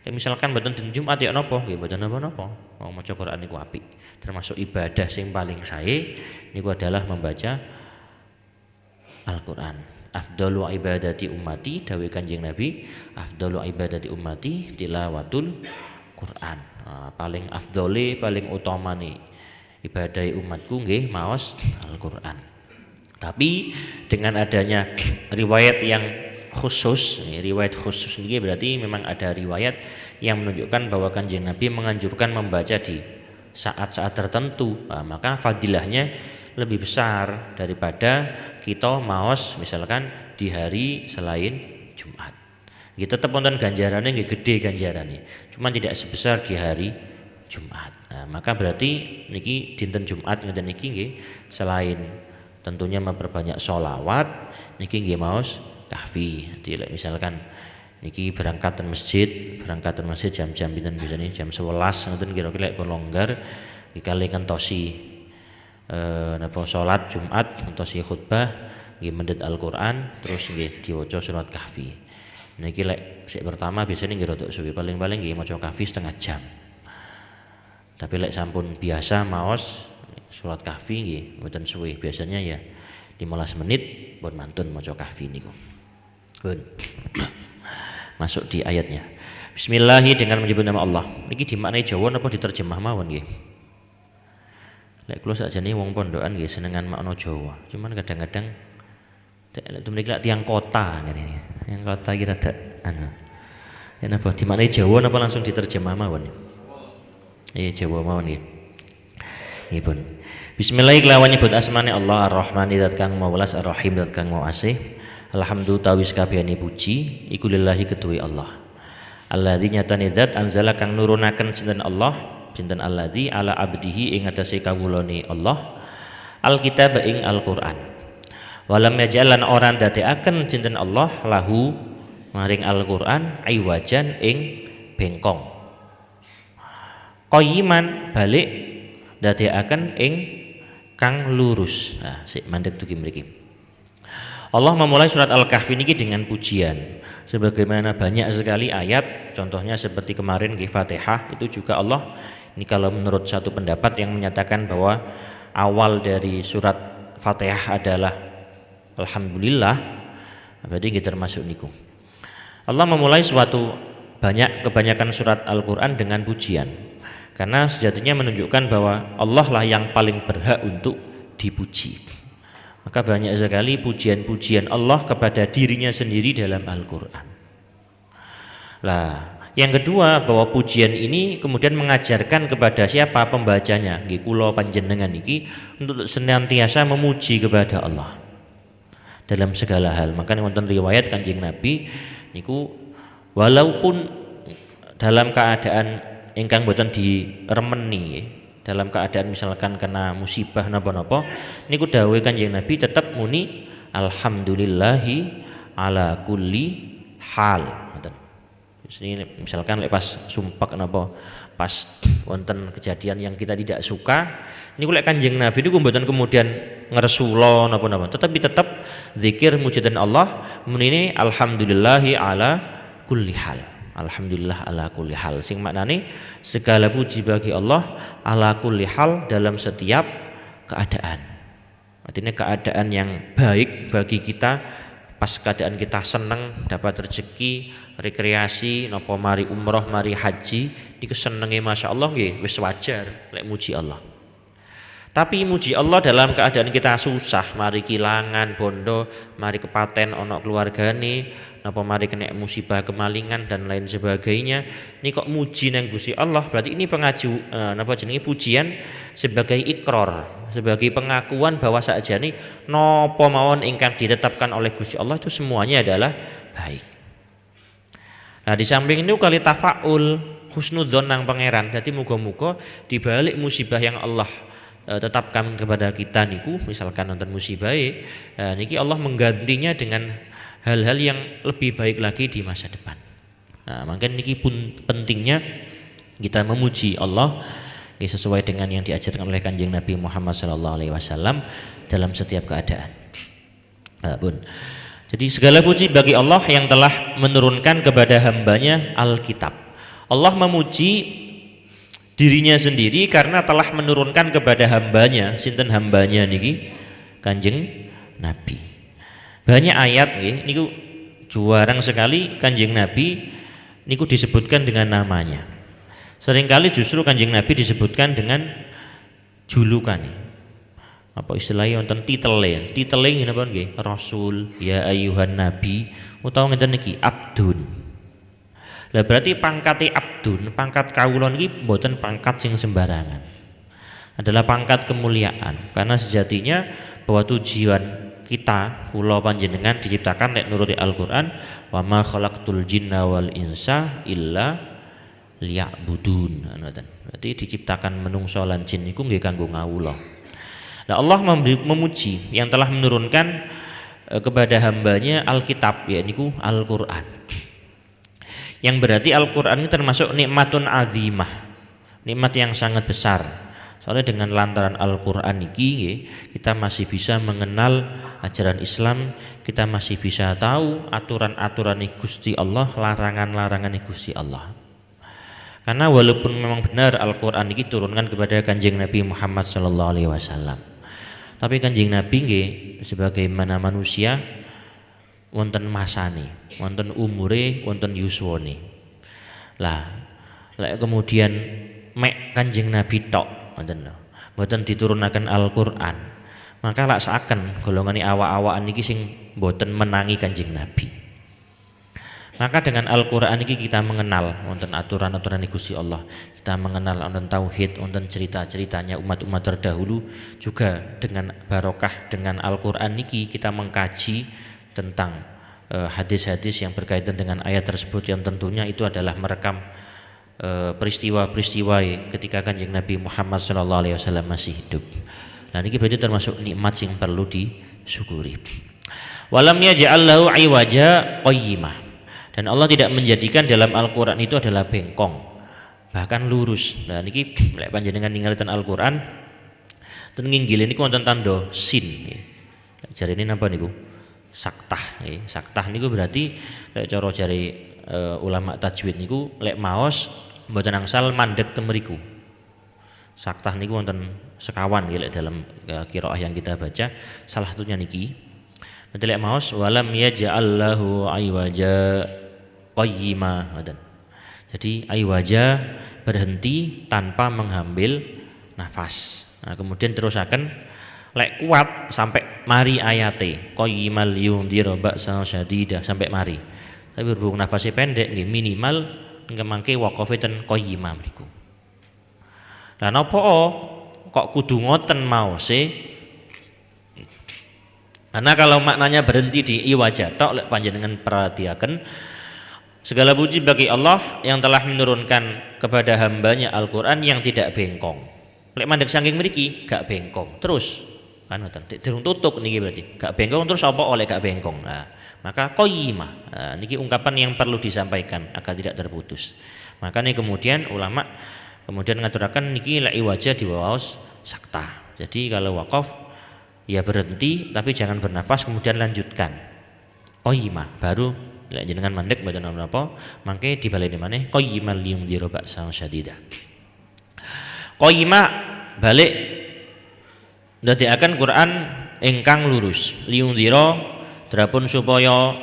Misalkan mboten dinten Jumat ya napa? Nggih mboten napa-napa. Wong maca Quran niku apik. Termasuk ibadah sing paling sae niku adalah membaca Al-Qur'an. Afdalu ibadati ummati, dawuh Kanjeng Nabi, afdalu ibadati ummati tilawatul Quran. Nah, paling afdole, paling utamane ibadah umatku nggih maos Al-Qur'an. Tapi dengan adanya riwayat yang khusus, riwayat khusus ini berarti memang ada riwayat yang menunjukkan bahwa Kanjeng Nabi menganjurkan membaca di saat-saat tertentu. Nah, maka fadilahnya lebih besar daripada kita maos misalkan di hari selain Jumat. Gitu tetap wonten ganjarannya nggih gede ganjarannya, cuma tidak sebesar di hari Jumat. Nah, maka berarti niki dinten Jumat ngeten niki nggih selain tentunya memperbanyak sholawat niki nggih maos Kahfi. Jadi misalkan niki berangkatan masjid jam-jam pinten biasanya jam 11 ngoten kira-kira pun longgar dikali ngentosi napa salat Jumat ngentosi khutbah nggih mendhet Al-Qur'an terus nggih diwaca surat Kahfi. Niki lek sik pertama biasanya nggih rada suwi, paling-paling nggih maca Kahfi setengah jam. Tapi lek sampun biasa maos surat Kahfi nggih mboten suwe, biasanya ya 15 menit pun mantun maca Kahfi niku. Pun masuk di ayatnya. Bismillahi dengan menyebut nama Allah. Niki dimaknai Jawa napa diterjemah mawon nggih? Lek kula sakjane wong pondokan nggih senengan makna Jawa. Cuman kadang-kadang lek mriki tiyang kota ngene. Yang kota kira rada anu. Ya napa dimaknai Jawa napa langsung diterjemah mawon? Iya Jawa mawon nggih. Nggih pun. Bismillah kelawan nyebut asmane Allah Ar-Rahman zat kang mawelas Ar-Rahim zat kang mau asih. Alhamdulillah tawis kabehane puji iku lillahi kedue Allah. Alladzi nyatane zat anzala kang nurunaken sinten Allah, sinten alladzi ala abdihi ing atase kawulane Allah Alkitab ing Al-Qur'an. Walam yaj'alan orang dadekaken sinten Allah lahu maring Al-Qur'an iwajan ing bengkong. Qayyiman balik dadekaken ing kang lurus. Nah, sik mandek dugi mriki. Allah memulai surat Al-Kahfi niki dengan pujian. Sebagaimana banyak sekali ayat, contohnya seperti kemarin di Fatihah itu juga Allah ini kalau menurut satu pendapat yang menyatakan bahwa awal dari surat Fatihah adalah Alhamdulillah, berarti kita termasuk niku. Allah memulai kebanyakan surat Al-Quran dengan pujian. Karena sejatinya menunjukkan bahwa Allah lah yang paling berhak untuk dipuji. Maka banyak sekali pujian-pujian Allah kepada dirinya sendiri dalam Al-Quran. Lah, yang kedua bahwa pujian ini kemudian mengajarkan kepada siapa pembacanya, nggih kula panjenengan iki untuk senantiasa memuji kepada Allah dalam segala hal. Maka wonten riwayat Kanjeng Nabi niku walaupun dalam keadaan ingkang boten diremeni, dalam keadaan misalkan kena musibah napa-napa niku dawuh Kanjeng Nabi tetap muni alhamdulillahi ala kulli hal. Misalkan pas sumpak napa pas wonten kejadian yang kita tidak suka niku lek Kanjeng Nabi niku mboten kemudian ngresula napa-napa, tetapi tetap zikir mujidan Allah munine alhamdulillahi ala kulli hal. Alhamdulillah ala kulli hal, sing maknane segala puji bagi Allah ala kulli hal dalam setiap keadaan. Artinya keadaan yang baik bagi kita, pas keadaan kita seneng dapat rezeki, rekreasi, napa mari umroh, mari haji, niku senenge masyaallah nggih wis wajar lek muji Allah. Tapi muji Allah dalam keadaan kita susah, mari kilangan bondo, mari kepaten ana keluargane, napa mari kena musibah kemalingan dan lain sebagainya, ini kok muji nang Gusti Allah, berarti ini pujian sebagai ikrar, sebagai pengakuan bahwa sakjane napa mawon ingkang ditetapkan oleh Gusti Allah itu semuanya adalah baik. Nah di samping itu kali tafaul husnudzon nang pangeran. Jadi muga-muga dibalik musibah yang Allah tetapkan kepada kita niku, misalkan nonton musibah niki Allah menggantinya dengan hal-hal yang lebih baik lagi di masa depan. Nah, makanya niki pun pentingnya kita memuji Allah sesuai dengan yang diajarkan oleh Kanjeng Nabi Muhammad SAW dalam setiap keadaan. Bun. Jadi segala puji bagi Allah yang telah menurunkan kepada hambanya Alkitab. Allah memuji dirinya sendiri karena telah menurunkan kepada hambanya, sinten hambanya niki Kanjeng Nabi. Banyak ayat niku jarang sekali Kanjeng Nabi niku disebutkan dengan namanya. Seringkali justru Kanjeng Nabi disebutkan dengan julukan. Apa istilahnya wonten titele napa nggih? Rasul, ya ayyuhan nabi, utawa ngeten niki abdun. Lah berarti pangkate abdun, pangkat kawula niki mboten pangkat sing sembarangan. Adalah pangkat kemuliaan karena sejatinya bahwa tujuan kita kula panjenengan diciptakan nek nuruti Al-Qur'an, wa ma khalaqtul jinna wal insa illa liya'budun. Berarti diciptakan menungso lan jin niku nggih kanggo ngawula. Nah, Allah memuji yang telah menurunkan kepada hambanya Alkitab, yaitu Al-Quran. Yang berarti Al-Quran ini termasuk nikmatun azimah, nikmat yang sangat besar. Soalnya dengan lantaran Al-Quran ini kita masih bisa mengenal ajaran Islam, kita masih bisa tahu aturan-aturan Gusti Allah, larangan-larangan Gusti Allah. Karena walaupun memang benar Al-Quran ini turunkan kepada Kanjeng Nabi Muhammad SAW, tapi Kanjeng Nabi nggih sebagaimana manusia wonten masane, wonten umure, wonten yuswane. Lah, lek kemudian mek Kanjeng Nabi tok wonten lho, mboten diturunaken Al-Qur'an, maka lak saken golongane awak-awakan niki sing mboten menangi Kanjeng Nabi. Maka dengan Al-Qur'an ini kita mengenal wonten aturan-aturan Gusti Allah. Kita mengenal wonten tauhid, wonten cerita-ceritanya umat-umat terdahulu. Juga dengan barokah dengan Al-Qur'an niki kita mengkaji tentang hadis-hadis yang berkaitan dengan ayat tersebut, yang tentunya itu adalah merekam peristiwa-peristiwa ketika Kanjeng Nabi Muhammad SAW masih hidup. Nah niki berarti termasuk nikmat yang perlu disyukuri. Walam yaj'al lahu iwaja qayyimah. Dan Allah tidak menjadikan dalam Al-Quran itu adalah bengkong, bahkan lurus. Nah niki lek panjenengan ninggalaken Al-Quran ten nginggil niku wonten tanda sin. Jarine napa niku? Saktah. Saktah niku berarti lek cara jari ulama tajwid niku lek maos mboten angsal mandek temeriku. Saktah niku wonten sekawan lek dalam qiraah yang kita baca, salah satunya niki. Berarti lek maos walam yaj'allahu iwaja qayyima. Jadi aywaja berhenti tanpa mengambil nafas. Nah, kemudian terusaken lek kuat sampai mari ayate qayyimal yundhira ba'sa syadida sampai mari. Tapi berhubung nafasnya pendek nggih minimal ngemangke waqafe ten qayyima mriku. Lah napa kok kudu ngoten maose? Karena kalau maknanya berhenti di iwaja tok lek panjenengan perhatiaken, segala puji bagi Allah yang telah menurunkan kepada hambanya Al-Quran yang tidak bengkong. Lek mandek saking mriki gak bengkong terus kan ngoten. Durung tutuk niki berarti gak bengkong terus apa oleh gak bengkong. Nah, maka qayyimah. Nah, niki ungkapan yang perlu disampaikan agar tidak terputus. Makanya kemudian ulama kemudian ngaturaken niki lek iwaja diwaos sakta. Jadi kalau waqaf ya berhenti tapi jangan bernapas kemudian lanjutkan. Qayyimah baru lek jenengan mandek mboten napa mangke dibaleni maneh qayyimal yundhira ba'sa syadida. Qayyimah balik ndadekaken Quran ingkang lurus, liyundhira drapun supaya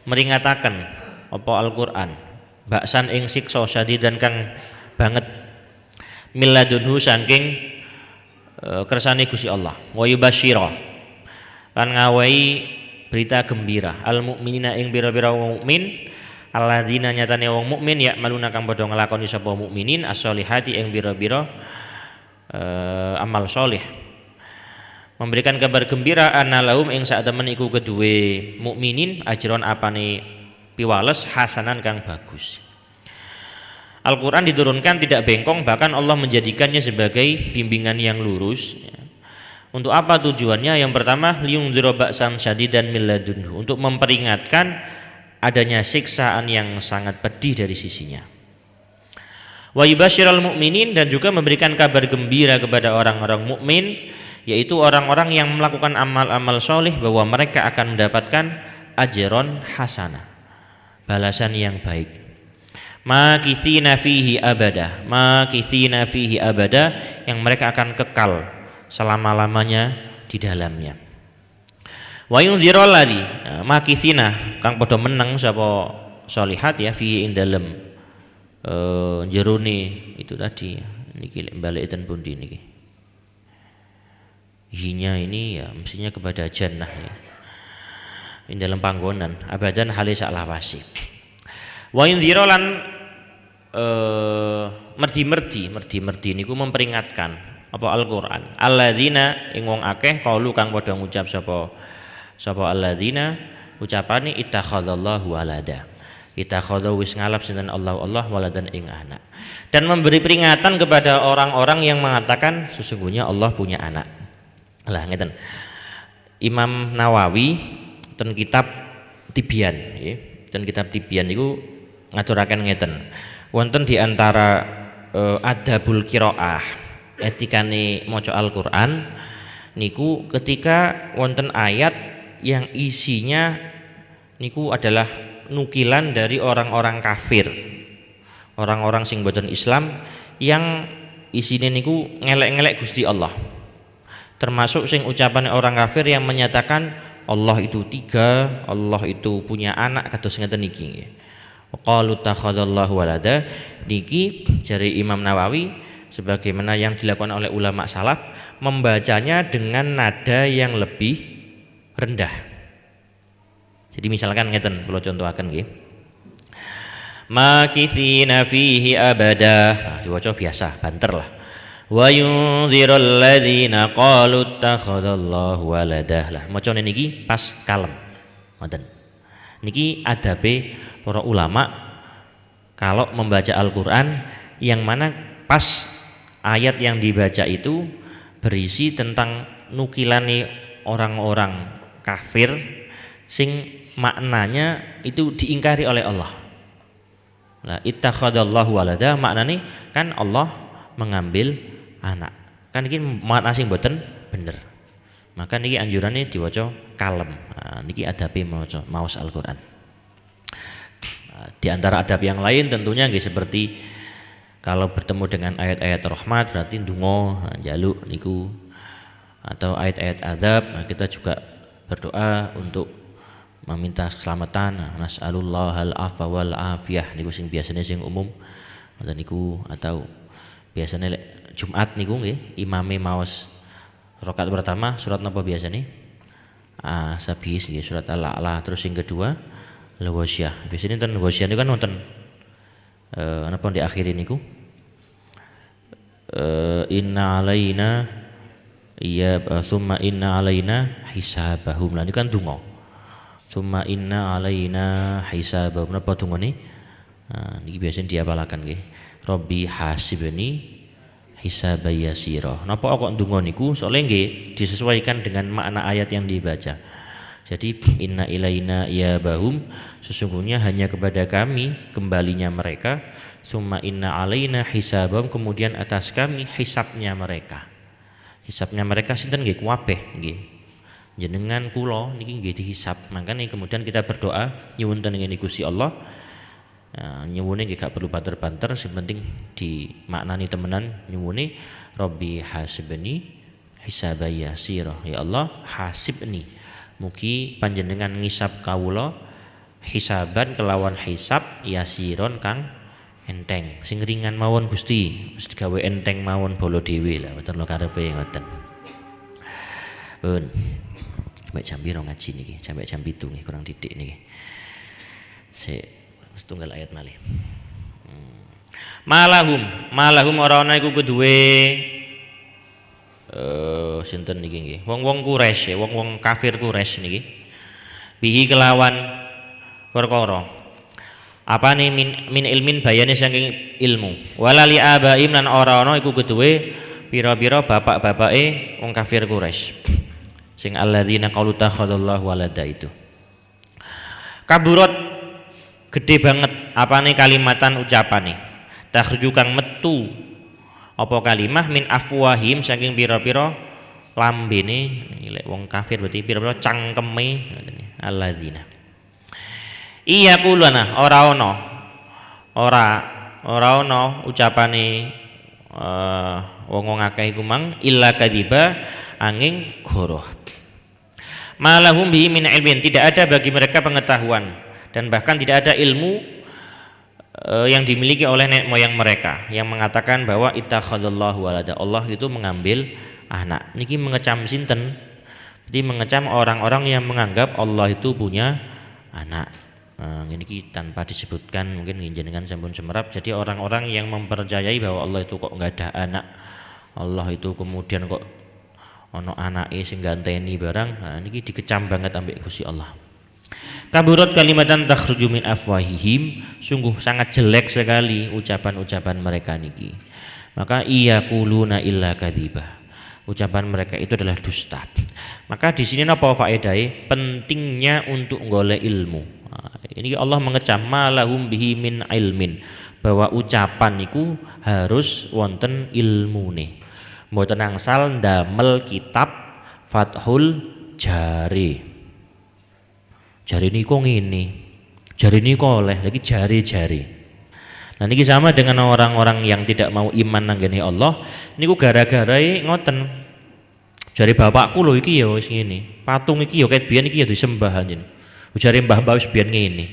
meringataken apa Al-Qur'an baksan ing siksa syadidan kang banget miladunhu saking kersane Gusti Allah, wa yubasyira lan ngawahi berita gembira al mukminina ing bira-bira wong mukmin alladzina nyatane wong mukmin ya maluna kang padha nglakoni sapa mukminin as-solihati ing bira-bira amal solih, memberikan kabar gembira anna lahum ing sak temen iku kedue mukminin ajron apane piwales hasanan kang bagus. Al-Quran diturunkan tidak bengkong, bahkan Allah menjadikannya sebagai bimbingan yang lurus. Untuk apa tujuannya? Yang pertama, liyundzira ba'san syadidan min ladunhu, untuk memperingatkan adanya siksaan yang sangat pedih dari sisinya. Wa yubasyiral mu'minin, dan juga memberikan kabar gembira kepada orang-orang mukmin, yaitu orang-orang yang melakukan amal-amal soleh, bahwa mereka akan mendapatkan ajron hasanah, balasan yang baik. Makithina fihi abada, makithina fihi abada, yang mereka akan kekal selama-lamanya di dalamnya. Wa yundzirul ladzi, makithina kang padha meneng sapa solihat ya, fihi ing dalem jerone itu tadi niki balik iten pundi niki. Hinya ini ya mestinya kepada jannah ya. Ing dalam panggonan abadan halis alawasi. Wa yundzirolan merdi niku memperingatkan apa Al-Qur'an. Alladzina ing wong akeh qalu kang padha ngucap sapa alladzina, ucapane ittakhadallahu walada. Ittakhadha wis ngalap sinten Allah waladan ing anak. Dan memberi peringatan kepada orang-orang yang mengatakan sesungguhnya Allah punya anak. Lah ngeten. Imam Nawawi ten kitab Tibyan nggih. Ten kitab Tibyan niku ngaturaken ngeten. Wonten di antara adabul qiraah, etikane maca Al-Qur'an niku ketika wonten ayat yang isinya niku adalah nukilan dari orang-orang kafir, orang-orang sing boten Islam, yang isine niku ngelek-ngelek Gusti Allah. Termasuk sing ucapan orang kafir yang menyatakan Allah itu tiga, Allah itu punya anak, kados ngeten niki nggih. Qalu takhadallahu walada, niki jari Imam Nawawi sebagaimana yang dilakukan oleh ulama salaf, membacanya dengan nada yang lebih rendah. Jadi misalkan ngeten kula contohaken nggih. Makitsina fihi abada. Nah, diwaca biasa, banter lah. Wa yundzirul ladzina qalu takhadallahu walada. Lah macane niki pas kalem. Ngoten. Niki adabe para ulama kalau membaca Al-Qur'an, yang mana pas ayat yang dibaca itu berisi tentang nukilane orang-orang kafir sing maknanya itu diingkari oleh Allah. Lah ittakhadallahu walada maknane kan Allah mengambil anak. Kan iki makna sing mboten bener. Maka niki anjurannya diwaca kalem. Nah, niki adabe maos Al-Qur'an. Nah, di antara adab yang lain tentunya nggih seperti kalau bertemu dengan ayat-ayat rahmat berarti ndonga njaluk niku, atau ayat-ayat adab kita juga berdoa untuk meminta keselamatan. Nas'alullahal afwa wal afiyah niku sing biasanya sing umum ngoten niku, atau biasanya Jumat niku nggih imame maos rakaat pertama surat napa biasanya? Sabis nggih, surat Al-A'la. Terus yang kedua Al-Wasyah. Biasanya enten Wasyah niku kan wonten napa di akhir niku? Inna alaina summa inna alaina hisabahum. Lah niku kan donga. Summa inna alaina hisabahum. Napa dongane? Niki biasanya diapalaken nggih. Rabbi hasibni hisabayasira. Napa kok ndonga niku? Soalnya nggih disesuaikan dengan makna ayat yang dibaca. Jadi inna ilaina iyabahum, sesungguhnya hanya kepada kami kembalinya mereka. Summa inna alaina hisabahum, kemudian atas kami hisabnya mereka. Hisabnya mereka sinten nggih kuwabeh nggih. Jenengan kula niki nggih dihisab. Makanya kemudian kita berdoa nyuwun tengen Gusti Allah. Nyuwune nggih gak perlu banter-banter, sing penting dimaknani temenan nyuwune Rabbi hasibni hisabayasira. Ya Allah hasibni, mugi panjenengan ngisab kawula hisaban kelawan hisab yasiron kang enteng, sing ringan mawon Gusti, mesti gawe enteng mawon bolo dhewe lah mboten lho karepe ngoten. Pun sampai jam piro ngaji niki? Sampai jam 7 nggih kurang didik niki. Setunggal ayat malih. Malahum ora ana iku keduwe sinten niki nggih. Wong-wong Quraisy, wong-wong kafir Quraisy niki. Bihi kelawan perkara Apa nih min ilmin bayane saking ilmu. Wala li abaim lan ora ana iku keduwe pira-pira bapak-bapake wong kafir Quraisy. Sing alladzina qalu takhadallahu walada itu. Kaburat gede banget apane kalimatan ucapane. Takhruju kang metu apa kalimah min afwahim saking pira-pira lambene lek wong kafir berarti pira-pira cangkeme alladzina. Iya kulana ora ana ucapane wong akeh iku mang illa kadiba angin goroh. Malahum bihi min ilmin, tidak ada bagi mereka pengetahuan dan bahkan tidak ada ilmu yang dimiliki oleh nenek moyang mereka yang mengatakan bahwa ittakhadallahu walada, Allah itu mengambil anak. Niki mengecam sinten? Jadi mengecam orang-orang yang menganggap Allah itu punya anak. Ini tanpa disebutkan mungkin jenengan sampun semerap. Jadi orang-orang yang mempercayai bahwa Allah itu kok nggak ada anak, Allah itu kemudian kok ono anake sing ganteni barang, niki dikecam banget ambek Gusti Allah. Kaburat kalimatan takhruju min afwahihim, sungguh sangat jelek sekali ucapan-ucapan mereka niki. Maka iya kuluna illa kadzibah, ucapan mereka itu adalah dusta. Maka di sini napa faedahe? Pentingnya untuk golek ilmu. Ini Allah mengecam malahum bihi min ilmin, bahwa ucapan niku harus wonten ilmune. Mboten angsal ndamel kitab Fathul Jari. Jari niku ngene. Jari niku oleh lagi jari-jari. Nah niki sama dengan orang-orang yang tidak mau iman nanggene Allah niku gara-garae ngoten. Jari bapakku lho iki ya wis ngene. Patung iki ya ket biyen iki ya disembah anjen. Ujare mbah-mbah wis biyen ngene.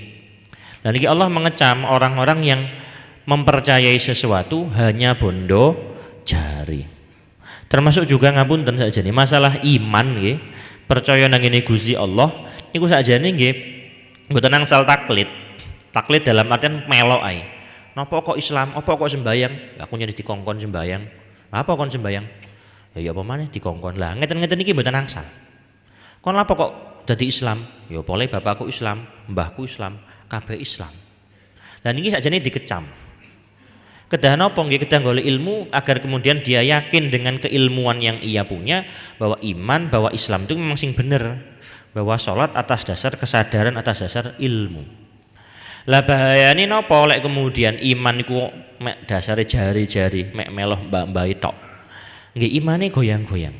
Lah niki Allah mengecam orang-orang yang mempercayai sesuatu hanya bondo jari. Termasuk juga ngapunten sakjane masalah iman nggih, percaya nang ngene Gusti Allah niku sakjane nggih mboten angsal taklid. Taklid dalam artian melok ae. Napa kok Islam? Apa kok sembayang? Aku nyedi dikongkon sembayang. Apa kon sembayang? Ya apa maneh dikongkon. Lah ngeten-ngeten iki mboten angsal. Kon apa kok dadi Islam? Ya boleh bapakku Islam, mbahku Islam, kabeh Islam. Dan ini sakjane dikecam. Kedah napa nggih? Kedah golek ilmu agar kemudian dia yakin dengan keilmuan yang ia punya bahwa iman, bahwa Islam itu memang sing bener, bahwa sholat atas dasar kesadaran, atas dasar ilmu. Lah bahayane napa lek kemudian iman iku mek dasare jari-jari, mek meloh mbah-mbah tok. Nggih imane goyang-goyang.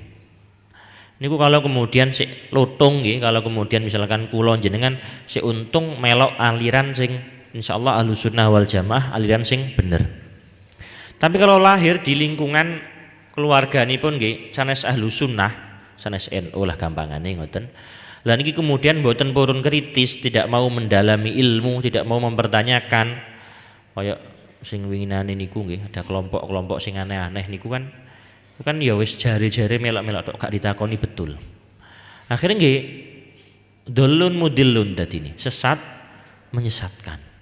Niku kalau kemudian si lutung nggih, kalau kemudian misalkan kula jenengan si untung melok aliran sing insyaallah Ahlus Sunnah wal Jamaah, aliran sing bener. Tapi kalau lahir di lingkungan keluarganipun nggih sanes Ahlus Sunnah, sanes NU lah gampangane ngoten. Lah niki kemudian mboten purun kritis, tidak mau mendalami ilmu, tidak mau mempertanyakan kaya sing winginane niku nggih, ada kelompok-kelompok sing aneh-aneh niku kan ya wis jari-jari melak-melak tok gak ditakoni betul. Akhirnya nggih dolun mudillun dadine, sesat menyesatkan.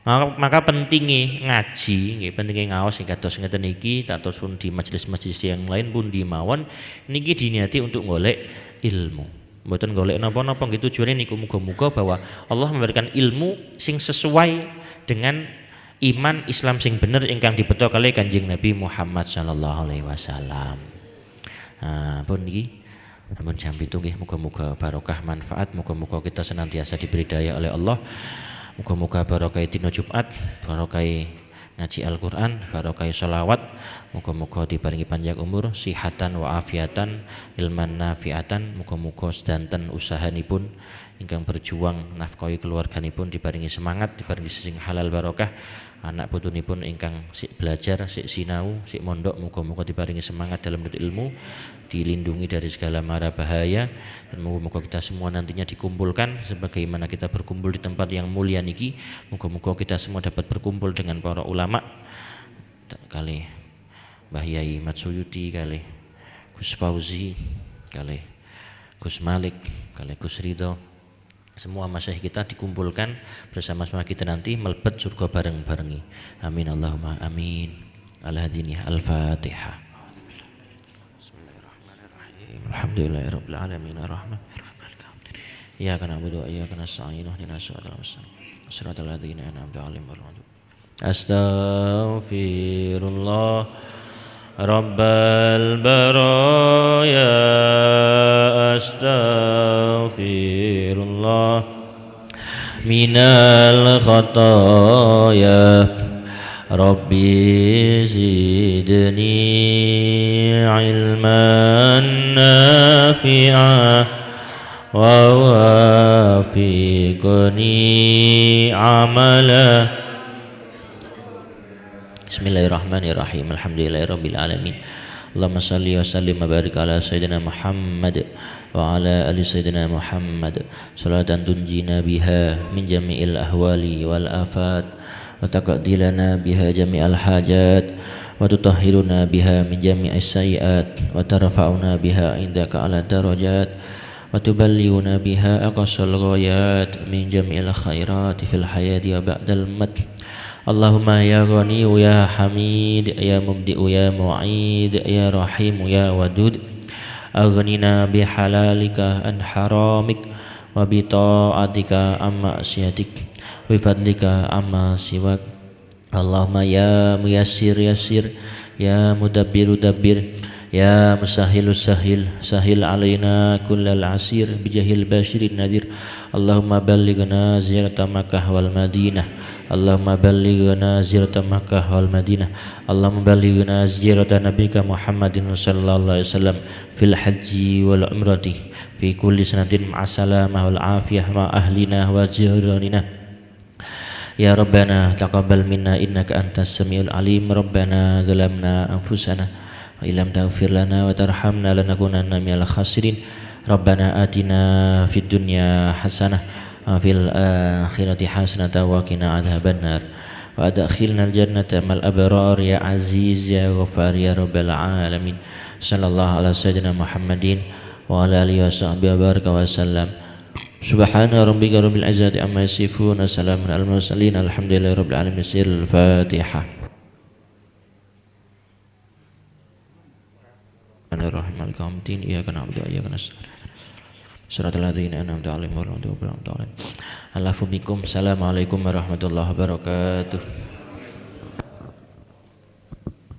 Maka pentingnya ngaji, nggih pentingnya ngaos sing kados ngeten iki, kados pun di majelis-majelis yang lain pun di mawon niki diniati untuk golek ilmu. Mboten golek napa-napa nggih tujuane niku muga-muga bahwa Allah memberikan ilmu sing sesuai dengan iman Islam sing bener ingkang dibeto kali Kanjeng Nabi Muhammad sallallahu alaihi wasallam. Pun niki ampun jam 7 nggih, muga-muga barokah manfaat, muga-muga kita senantiasa diberi daya oleh Allah. Muga-muga barokah dina Jumat, barokah ngaji Al-Qur'an, barokah sholawat, muga-muga diparingi panjang umur, sihatan wa afiatan, ilman nafiatan, muga-muga sedanten usahanipun ingkang berjuang nafkahi keluarganipun diparingi semangat, diparingi sing halal barokah. Anak putunipun ingkang sik belajar, sik sinau, sik mondok, muga-muga diparingi semangat dalam menuntut ilmu, dilindungi dari segala mara bahaya, dan muga-muga kita semua nantinya dikumpulkan sebagaimana kita berkumpul di tempat yang mulia niki. Muga-muga kita semua dapat berkumpul dengan para ulama kali Mbah Yai Matsuyuti, kali Gus Fauzi, kali Gus Malik, kali Gus Ridho. Semua masyayikh kita dikumpulkan bersama-sama kita nanti melebet surga bareng-barengi. Amin Allahumma amin. Al-hadini al-Fatihah. Bismillahirrahmanirrahim. Alhamdulillahirabbil alamin arrahmanirrahim. Iyyaka na'budu wa iyyaka nasta'in ihdinas siratal mustaqim. Siratal ladzina an'amta 'alaihim ghairil maghdubi. Astaghfirullah Rabbal baraya, astaghfirullah minal khataya, Rabbi zidni ilman nafi'a wa wafiqni amala. Bismillahirrahmanirrahim. Alhamdulillahirabbil alamin. Allahumma shalli wa sallim wa barik ala sayyidina Muhammad wa ala ali sayyidina Muhammad salatan tunjina biha min jami'il ahwali wal afat wa taqdilana biha jami'al hajat wa tutahhiruna biha min jami'is sayiat wa tarfa'una biha indaka ala darajat wa tuballighuna biha aqsal ghayat min jami'il khairat fil hayati wa ba'dal mat. Allahumma ya Ghani ya Hamid ya Mubdi'u ya Mu'id ya Rahim ya Wadud, aghnina bihalalika an haramik wa bi ta'atika amma ma'siyatik wa fadlika amma siwak. Allahumma ya Muyassir yassir ya Mudabbiru dabbir ya Musahilu sahil sahil alaina kullal asir bijahil basyirin nadir. Allahumma ballighna ziyarata Makkah wal Madinah, Allahumma ballighna ziyarata Makkah wal Madinah, Allahumma ballighna ziyarata nabiyika Muhammadin sallallahu alaihi wasallam fil haji wal umrati fi kulli sanatin ma'asalamah wal afiyah ma ahlina wa jiranina. Ya Rabbana taqabbal minna innaka antas samiul alim. Rabbana zalamna anfusana wa illam taghfir lana wa tarhamna lanakunanna minal khasirin. Rabbana atina fid dunya hasanah wa fil akhirati hasanah wa qina adzabannar wa adkhilnal jannata mal abrar ya aziz ya ghafar ya rabbal alamin. Sallallahu ala sayyidina Muhammadin wa ala alihi wa sahbihi wa baraka wa sallam. Subhana rabbika rabbil izzati amma yasifun, assalamun alal mursalin, alhamdulillahi rabbil alamin. Sirul Fatihah. Bismillahirrahmanirrahim. Maliki yaumiddin. Iyyaka na'budu wa iyyaka nasta'in. Shiratal ladzina an'amta 'alaihim ghairil maghdubi 'alaihim waladdallin. Assalamualaikum warahmatullahi wabarakatuh.